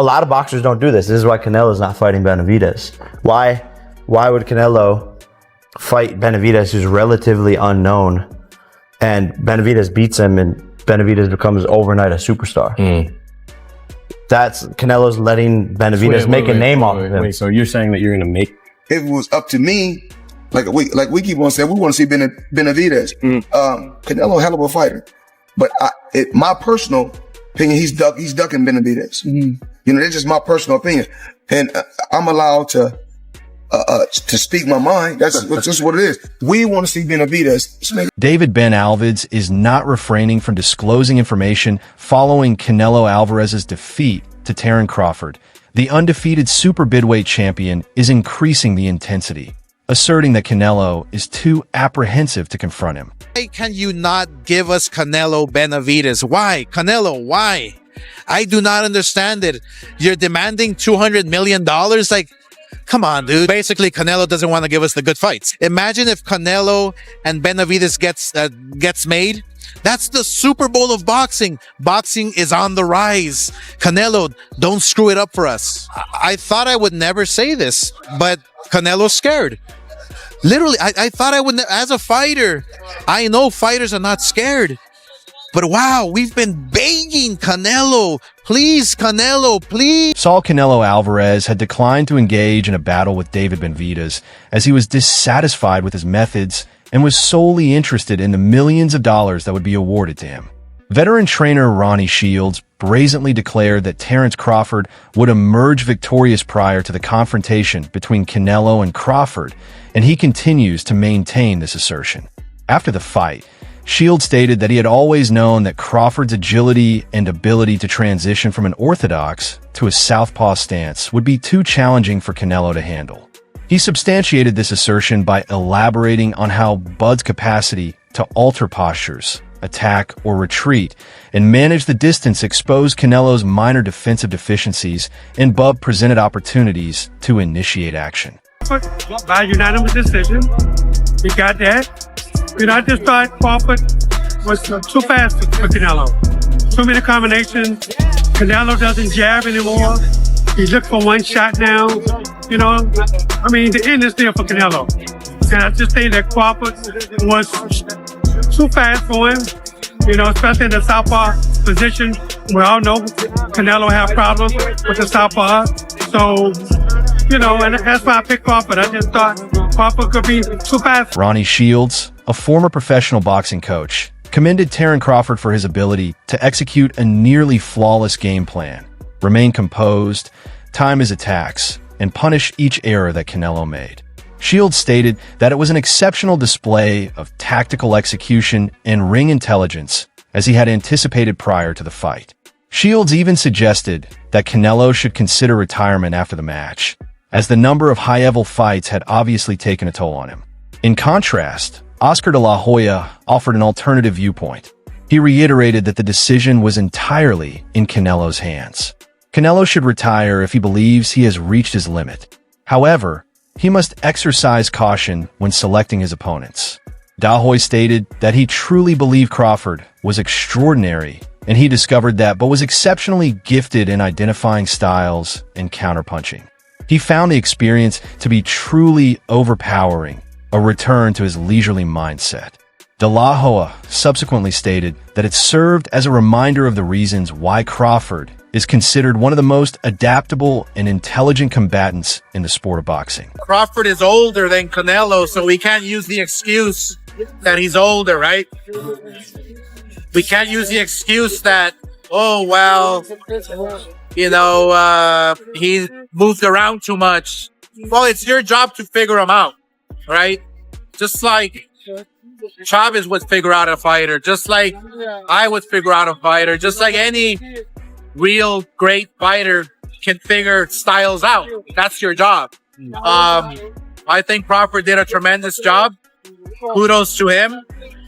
a lot of boxers don't do this. This is why Canelo's not fighting Benavidez. Why would Canelo fight Benavidez, who's relatively unknown, and Benavidez beats him, and Benavidez becomes overnight a superstar? That's Canelo's letting Benavidez make a name off of him. So you're saying that you're going to make... If it was up to me, like we keep on saying, we want to see Benavidez. Canelo, hell of a fighter. But my personal opinion, he's ducking Benavidez. You know, that's just my personal opinion. And I'm allowed to speak my mind. That's just what it is. We want to see Benavidez. David Benavidez is not refraining from disclosing information following Canelo Alvarez's defeat to Terence Crawford. The undefeated super bidweight champion is increasing the intensity, asserting that Canelo is too apprehensive to confront him. Why can you not give us Canelo Benavidez? Why? Canelo, why? I do not understand it. You're demanding $200 million? Like, come on, dude. Basically, Canelo doesn't want to give us the good fights. Imagine if Canelo and Benavidez gets made. That's the Super Bowl of boxing. Boxing is on the rise. Canelo, don't screw it up for us. I thought I would never say this, but Canelo's scared. Literally, I thought I would, as a fighter, I know fighters are not scared. But wow, we've been begging Canelo, please, Canelo, please. Saul Canelo Alvarez had declined to engage in a battle with David Benavidez as he was dissatisfied with his methods and was solely interested in the millions of dollars that would be awarded to him. Veteran trainer Ronnie Shields brazenly declared that Terence Crawford would emerge victorious prior to the confrontation between Canelo and Crawford, and he continues to maintain this assertion. After the fight, Shields stated that he had always known that Crawford's agility and ability to transition from an orthodox to a southpaw stance would be too challenging for Canelo to handle. He substantiated this assertion by elaborating on how Bud's capacity to alter postures, attack, or retreat, and manage the distance exposed Canelo's minor defensive deficiencies, and Bud presented opportunities to initiate action. By unanimous decision, we got that. You know, I just thought Crawford was too fast for Canelo. Too many combinations. Canelo doesn't jab anymore. He looks for one shot now. You know, I mean, the end is there for Canelo. And I just think that Crawford was too fast for him. You know, especially in the southpaw position. We all know Canelo have problems with the southpaw. So, you know, and that's why I picked Crawford. I just thought Crawford could be too fast. Ronnie Shields, a former professional boxing coach, commended Terence Crawford for his ability to execute a nearly flawless game plan, remain composed, time his attacks, and punish each error that Canelo made. Shields stated that it was an exceptional display of tactical execution and ring intelligence, as he had anticipated prior to the fight. Shields even suggested that Canelo should consider retirement after the match, as the number of high-level fights had obviously taken a toll on him. In contrast, Oscar de la Hoya offered an alternative viewpoint. He reiterated that the decision was entirely in Canelo's hands. Canelo should retire if he believes he has reached his limit. However, he must exercise caution when selecting his opponents. Da Hoy stated that he truly believed Crawford was extraordinary, and he discovered that, but was exceptionally gifted in identifying styles and counterpunching. He found the experience to be truly overpowering, a return to his leisurely mindset. De La Hoya subsequently stated that it served as a reminder of the reasons why Crawford is considered one of the most adaptable and intelligent combatants in the sport of boxing. Crawford is older than Canelo, so we can't use the excuse that he's older, right? We can't use the excuse that, oh, well, you know, he moved around too much. Well, it's your job to figure him out, right? Just like Chavez would figure out a fighter, just like I would figure out a fighter, just like any real great fighter can figure styles out. That's your job. I think Crawford did a tremendous job. Kudos to him.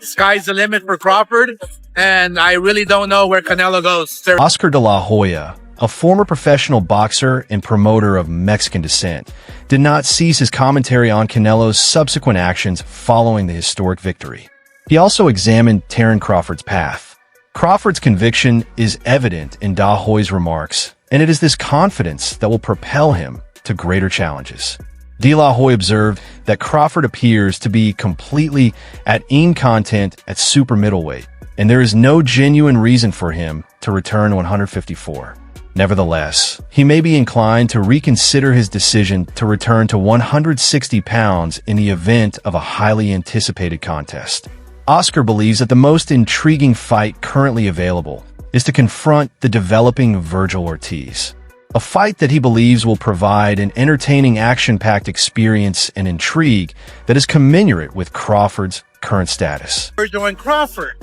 Sky's the limit for Crawford, and I really don't know where Canelo goes. Oscar de la Hoya, a former professional boxer and promoter of Mexican descent, did not cease his commentary on Canelo's subsequent actions following the historic victory. He also examined Terence Crawford's path. Crawford's conviction is evident in Da Hoy's remarks and it is this confidence that will propel him to greater challenges. De La Hoya observed that Crawford appears to be completely at content at super middleweight, and there is no genuine reason for him to return to 154. Nevertheless, he may be inclined to reconsider his decision to return to 160 pounds in the event of a highly anticipated contest. Oscar believes that the most intriguing fight currently available is to confront the developing Virgil Ortiz, a fight that he believes will provide an entertaining action-packed experience and intrigue that is commensurate with Crawford's current status. Virgil and Crawford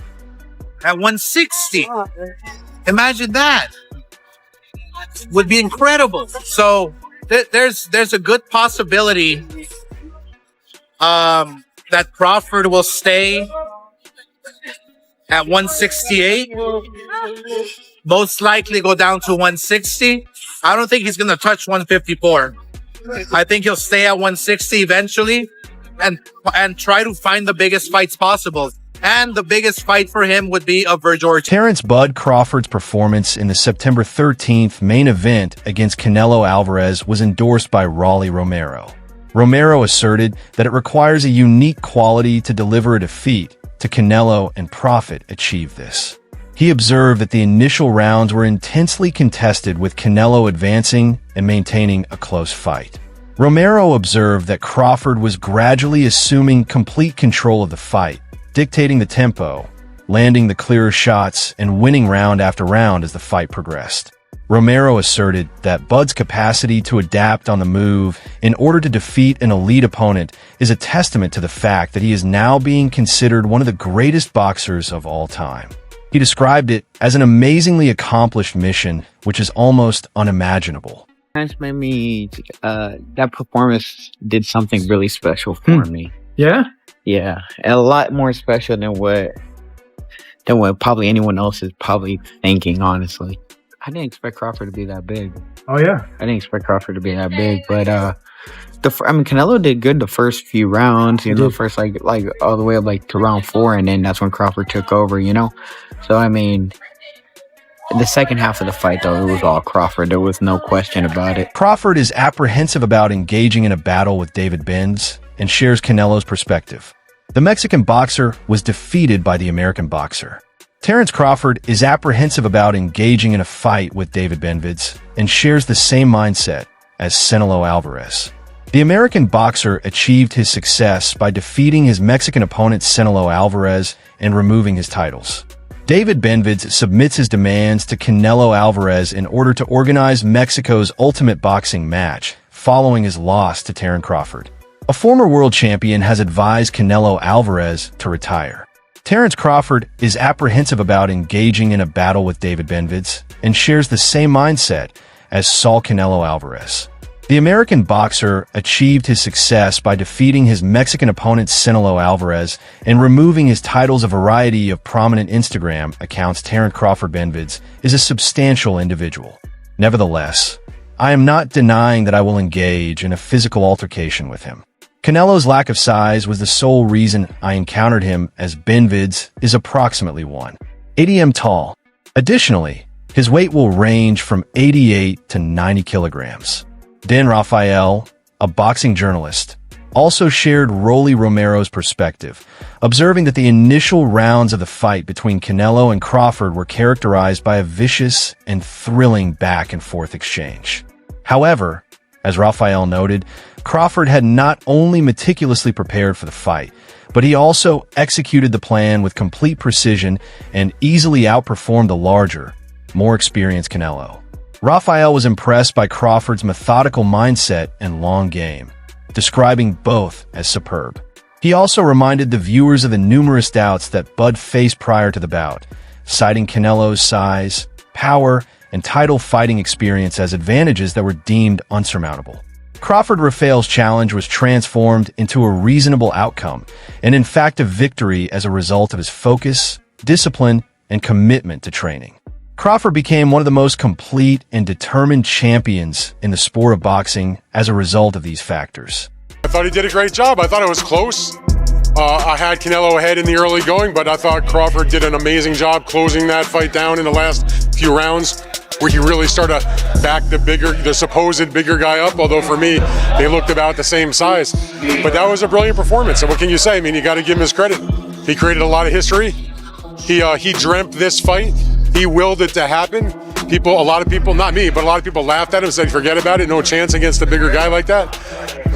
at 160. Imagine that. Would be incredible. So there's a good possibility that Crawford will stay at 168. Most likely go down to 160. I don't think he's going to touch 154. I think he'll stay at 160 eventually and try to find the biggest fights possible. And the biggest fight for him would be a Virgil Ortiz. Terrence Bud Crawford's performance in the September 13th main event against Canelo Alvarez was endorsed by Rolly Romero. Romero asserted that it requires a unique quality to deliver a defeat to Canelo, and Profit achieved this. He observed that the initial rounds were intensely contested, with Canelo advancing and maintaining a close fight. Romero observed that Crawford was gradually assuming complete control of the fight, dictating the tempo, landing the clearer shots, and winning round after round as the fight progressed. Romero asserted that Bud's capacity to adapt on the move in order to defeat an elite opponent is a testament to the fact that he is now being considered one of the greatest boxers of all time. He described it as an amazingly accomplished mission, which is almost unimaginable. That's made me, that performance did something really special for me. Yeah? Yeah, a lot more special than what probably anyone else is probably thinking, honestly. I didn't expect Crawford to be that big. Oh, yeah. I didn't expect Crawford to be that big, but Canelo did good the first few rounds, first like all the way up like to round 4, and then that's when Crawford took over, So I mean, the second half of the fight though, it was all Crawford. There was no question about it. Crawford is apprehensive about engaging in a battle with David Benavidez and shares Canelo's perspective. The Mexican boxer was defeated by the American boxer. Terrence Crawford is apprehensive about engaging in a fight with David Benavidez and shares the same mindset as Canelo Alvarez. The American boxer achieved his success by defeating his Mexican opponent Canelo Alvarez and removing his titles. David Benavidez submits his demands to Canelo Alvarez in order to organize Mexico's ultimate boxing match, following his loss to Terrence Crawford. A former world champion has advised Canelo Alvarez to retire. Terrence Crawford is apprehensive about engaging in a battle with David Benavidez and shares the same mindset as Saul Canelo Alvarez. The American boxer achieved his success by defeating his Mexican opponent Canelo Alvarez and removing his titles. A variety of prominent Instagram accounts. Terrence Crawford Benavidez is a substantial individual. Nevertheless, I am not denying that I will engage in a physical altercation with him. Canelo's lack of size was the sole reason I encountered him, as Benavidez is approximately 180 m tall. Additionally, his weight will range from 88 to 90 kilograms. Dan Rafael, a boxing journalist, also shared Rolly Romero's perspective, observing that the initial rounds of the fight between Canelo and Crawford were characterized by a vicious and thrilling back-and-forth exchange. However, as Rafael noted, Crawford had not only meticulously prepared for the fight, but he also executed the plan with complete precision and easily outperformed the larger, more experienced Canelo. Rafael was impressed by Crawford's methodical mindset and long game, describing both as superb. He also reminded the viewers of the numerous doubts that Bud faced prior to the bout, citing Canelo's size, power, and title fighting experience as advantages that were deemed unsurmountable. Crawford Rafael's challenge was transformed into a reasonable outcome, and in fact a victory as a result of his focus, discipline, and commitment to training. Crawford became one of the most complete and determined champions in the sport of boxing as a result of these factors. I thought he did a great job. I thought it was close. I had Canelo ahead in the early going, but I thought Crawford did an amazing job closing that fight down in the last few rounds. where he really started to back the supposed bigger guy up. Although for me, they looked about the same size. But that was a brilliant performance. And what can you say? I mean, you got to give him his credit. He created a lot of history. He dreamt this fight. He willed it to happen. A lot of people, not me, but a lot of people laughed at him, said, forget about it. No chance against a bigger guy like that.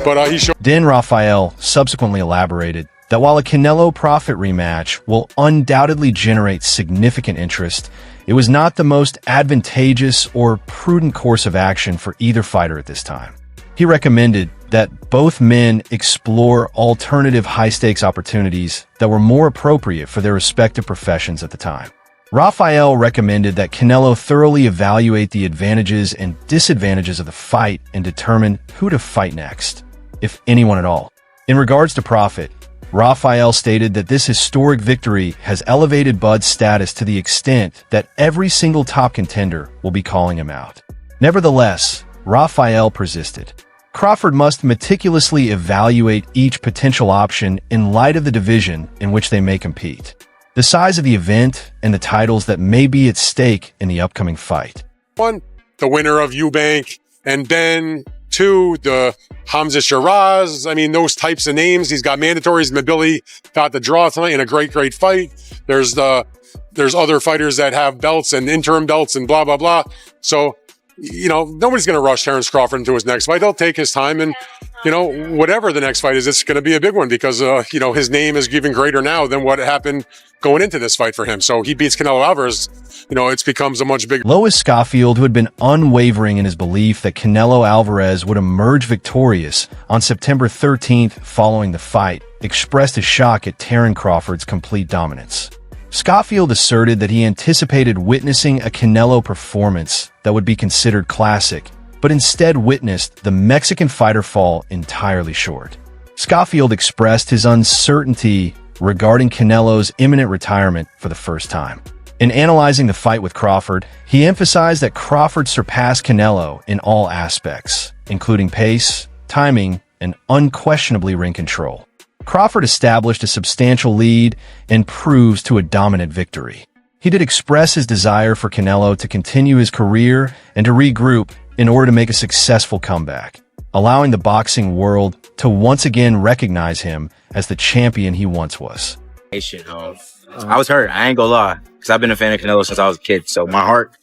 But he showed. Dan Rafael subsequently elaborated that while a Canelo Profit rematch will undoubtedly generate significant interest, it was not the most advantageous or prudent course of action for either fighter at this time. He recommended that both men explore alternative high-stakes opportunities that were more appropriate for their respective professions at the time. Rafael recommended that Canelo thoroughly evaluate the advantages and disadvantages of the fight and determine who to fight next, if anyone at all. In regards to Profit, Rafael stated that this historic victory has elevated Bud's status to the extent that every single top contender will be calling him out. Nevertheless, Rafael persisted. Crawford must meticulously evaluate each potential option in light of the division in which they may compete, the size of the event, and the titles that may be at stake in the upcoming fight. 1, the winner of Eubank, and then 2, the Hamza Shiraz. I mean, those types of names. He's got mandatories. Mabili got the draw tonight in a great fight. There's other fighters that have belts and interim belts and blah, blah, blah. So, nobody's going to rush Terence Crawford into his next fight. They'll take his time, and, whatever the next fight is, it's going to be a big one because, his name is even greater now than what happened going into this fight for him. So he beats Canelo Alvarez, it becomes a much bigger. Lois Schofield, who had been unwavering in his belief that Canelo Alvarez would emerge victorious on September 13th following the fight, expressed his shock at Terence Crawford's complete dominance. Schofield asserted that he anticipated witnessing a Canelo performance that would be considered classic, but instead witnessed the Mexican fighter fall entirely short. Schofield expressed his uncertainty regarding Canelo's imminent retirement for the first time. In analyzing the fight with Crawford, he emphasized that Crawford surpassed Canelo in all aspects, including pace, timing, and unquestionably ring control. Crawford established a substantial lead and proves to a dominant victory. He did express his desire for Canelo to continue his career and to regroup in order to make a successful comeback, allowing the boxing world to once again recognize him as the champion he once was. I was hurt. I ain't gonna lie, because I've been a fan of Canelo since I was a kid. So my heart,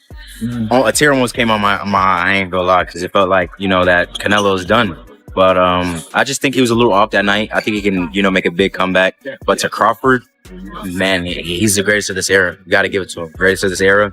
a tear almost came on my I ain't gonna lie, because it felt like, that Canelo's done. But I just think he was a little off that night. I think he can, make a big comeback. But to Crawford, man, he's the greatest of this era. You got to give it to him. Greatest of this era.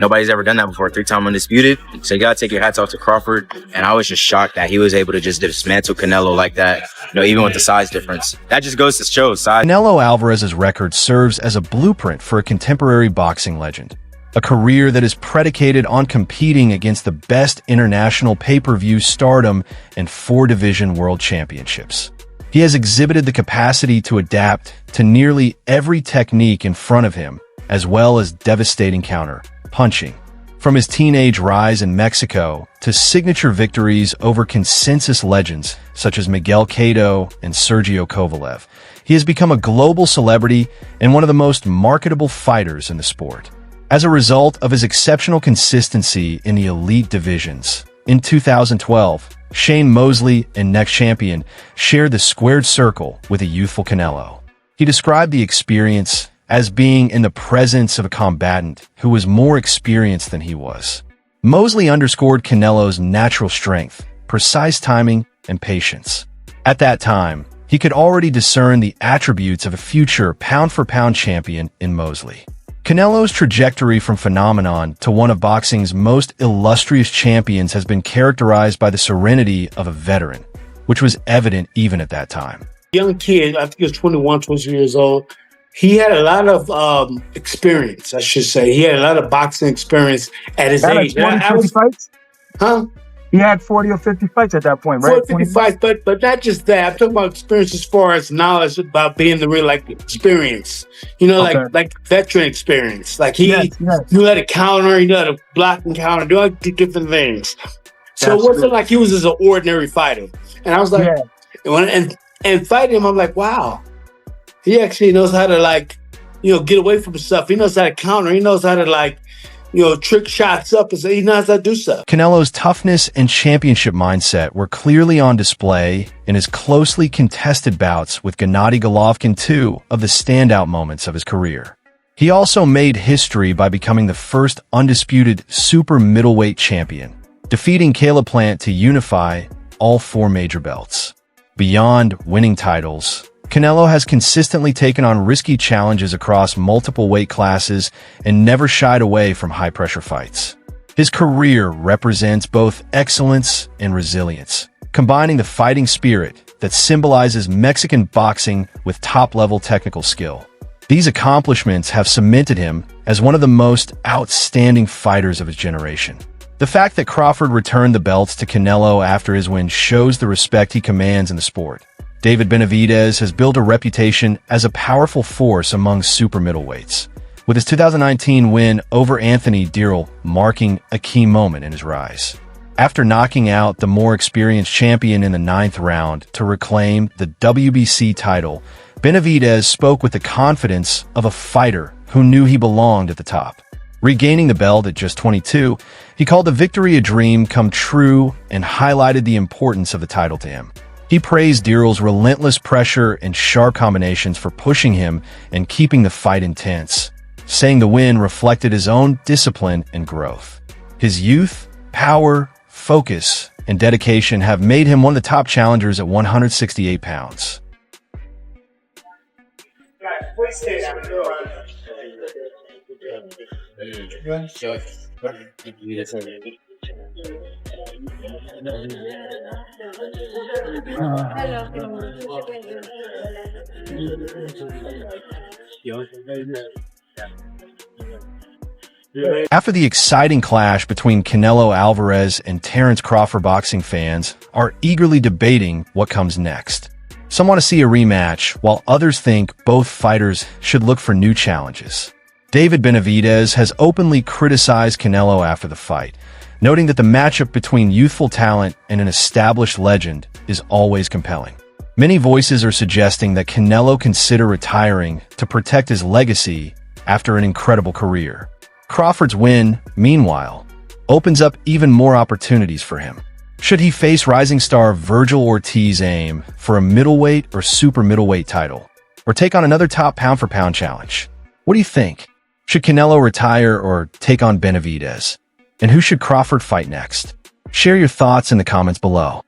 Nobody's ever done that before. 3-time undisputed. So you got to take your hats off to Crawford. And I was just shocked that he was able to just dismantle Canelo like that, even with the size difference. That just goes to show size. Canelo Alvarez's record serves as a blueprint for a contemporary boxing legend. A career that is predicated on competing against the best international pay-per-view stardom and 4-division world championships. He has exhibited the capacity to adapt to nearly every technique in front of him, as well as devastating counter-punching. From his teenage rise in Mexico to signature victories over consensus legends such as Miguel Cotto and Sergio Kovalev, he has become a global celebrity and one of the most marketable fighters in the sport. As a result of his exceptional consistency in the elite divisions, in 2012, Shane Mosley and next champion shared the squared circle with a youthful Canelo. He described the experience as being in the presence of a combatant who was more experienced than he was. Mosley underscored Canelo's natural strength, precise timing, and patience. At that time, he could already discern the attributes of a future pound-for-pound champion in Mosley. Canelo's trajectory from phenomenon to one of boxing's most illustrious champions has been characterized by the serenity of a veteran, which was evident even at that time. Young kid, I think he was 21, 22 years old. He had a lot of experience, I should say. He had a lot of boxing experience at his age. 40, 50 fights? Huh? He had 40 or 50 fights at that point, right? 40, 50 fights, but not just that. I'm talking about experience as far as knowledge about being the real experience. Like veteran experience. Like he knew how to counter, he knew how to block and counter, do all different things. So it wasn't like he was just an ordinary fighter. And I was like, and fighting him, I'm like, wow. He actually knows how to get away from stuff. He knows how to counter. He knows how to trick shots up, and he knows how to do stuff. Canelo's toughness and championship mindset were clearly on display in his closely contested bouts with Gennady Golovkin, two of the standout moments of his career. He also made history by becoming the first undisputed super middleweight champion, defeating Caleb Plant to unify all 4 major belts. Beyond winning titles, Canelo has consistently taken on risky challenges across multiple weight classes and never shied away from high-pressure fights. His career represents both excellence and resilience, combining the fighting spirit that symbolizes Mexican boxing with top-level technical skill. These accomplishments have cemented him as one of the most outstanding fighters of his generation. The fact that Crawford returned the belts to Canelo after his win shows the respect he commands in the sport. David Benavidez has built a reputation as a powerful force among super middleweights, with his 2019 win over Anthony Dirrell marking a key moment in his rise. After knocking out the more experienced champion in the 9th round to reclaim the WBC title, Benavidez spoke with the confidence of a fighter who knew he belonged at the top. Regaining the belt at just 22, he called the victory a dream come true and highlighted the importance of the title to him. He praised Dirrell's relentless pressure and sharp combinations for pushing him and keeping the fight intense, saying the win reflected his own discipline and growth. His youth, power, focus, and dedication have made him one of the top challengers at 168 pounds. After the exciting clash between Canelo Alvarez and Terence Crawford, boxing fans are eagerly debating what comes next. Some want to see a rematch, while others think both fighters should look for new challenges. David Benavidez has openly criticized Canelo after the fight, noting that the matchup between youthful talent and an established legend is always compelling. Many voices are suggesting that Canelo consider retiring to protect his legacy after an incredible career. Crawford's win, meanwhile, opens up even more opportunities for him. Should he face rising star Virgil Ortiz, aim for a middleweight or super middleweight title, or take on another top pound-for-pound challenge? What do you think? Should Canelo retire or take on Benavidez? And who should Crawford fight next? Share your thoughts in the comments below.